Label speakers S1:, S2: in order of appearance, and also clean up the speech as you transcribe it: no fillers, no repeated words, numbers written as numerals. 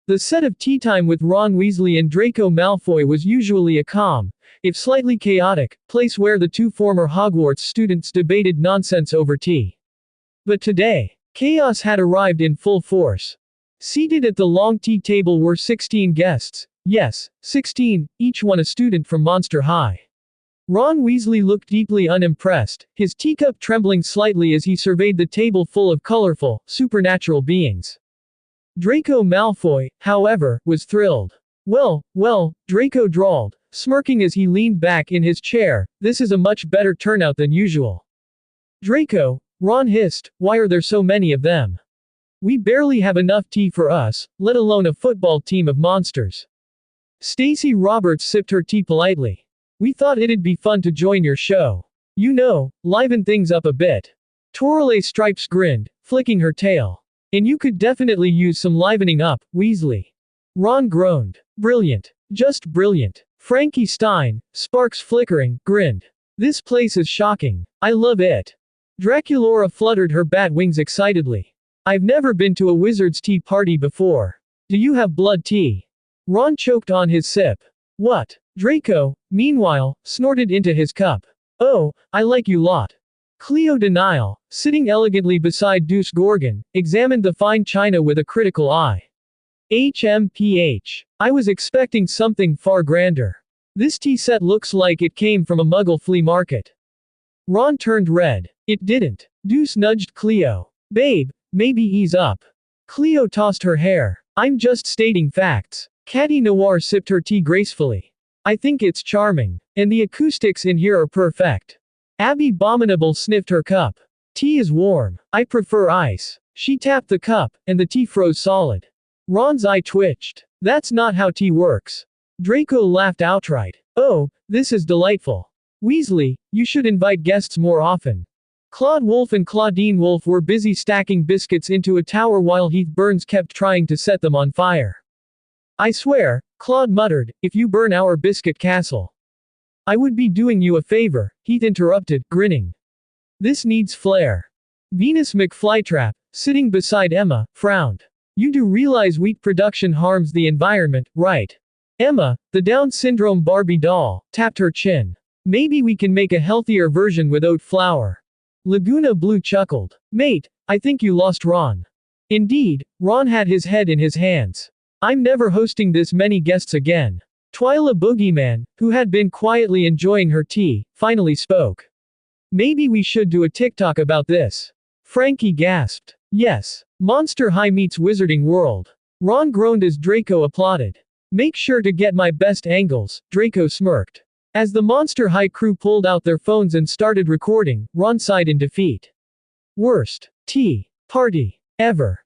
S1: The set of Teatime with Ron Weasley and Draco Malfoy was usually a calm, if slightly chaotic, place where the two former Hogwarts students debated nonsense over tea. But today, chaos had arrived in full force. Seated at the long tea table were 16 guests. Yes, 16, each one a student from Monster High. Ron Weasley looked deeply unimpressed, his teacup trembling slightly as he surveyed the table full of colorful, supernatural beings. Draco Malfoy, however, was thrilled. Well, Draco drawled, smirking as he leaned back in his chair, this is a much better turnout than usual. Draco, Ron hissed, why are there so many of them? We barely have enough tea for us, let alone a football team of monsters. Stacie Roberts sipped her tea politely. We thought it'd be fun to join your show. You know, liven things up a bit. Toralei Stripes grinned, flicking her tail. And you could definitely use some livening up, Weasley. Ron groaned. Brilliant. Just brilliant. Frankie Stein, sparks flickering, grinned. This place is shocking. I love it. Draculaura fluttered her bat wings excitedly. I've never been to a wizard's tea party before. Do you have blood tea? Ron choked on his sip. What? Draco, meanwhile, snorted into his cup. Oh, I like you lot. Cleo Denial, sitting elegantly beside Deuce Gorgon, examined the fine china with a critical eye. HMPH. I was expecting something far grander. This tea set looks like it came from a muggle flea market. Ron turned red. It didn't. Deuce nudged Cleo. Babe, maybe ease up. Cleo tossed her hair. I'm just stating facts. Catty Noir sipped her tea gracefully. I think it's charming. And the acoustics in here are perfect. Abby Abominable sniffed her cup. Tea is warm. I prefer ice. She tapped the cup, and the tea froze solid. Ron's eye twitched. That's not how tea works. Draco laughed outright. Oh, this is delightful. Weasley, you should invite guests more often. Claude Wolf and Clawdeen Wolf were busy stacking biscuits into a tower while Heath Burns kept trying to set them on fire. I swear, Claude muttered, if you burn our biscuit castle. I would be doing you a favor, Heath interrupted, grinning. This needs flair. Venus McFlytrap, sitting beside Emma, frowned. You do realize wheat production harms the environment, right? Emma, the Down syndrome Barbie doll, tapped her chin. Maybe we can make a healthier version with oat flour. Lagoona Blue chuckled. Mate, I think you lost Ron. Indeed, Ron had his head in his hands. I'm never hosting this many guests again. Twyla Boogeyman, who had been quietly enjoying her tea, finally spoke. Maybe we should do a TikTok about this. Frankie gasped. Yes. Monster High meets Wizarding World. Ron groaned as Draco applauded. Make sure to get my best angles, Draco smirked. As the Monster High crew pulled out their phones and started recording, Ron sighed in defeat. Worst tea party ever.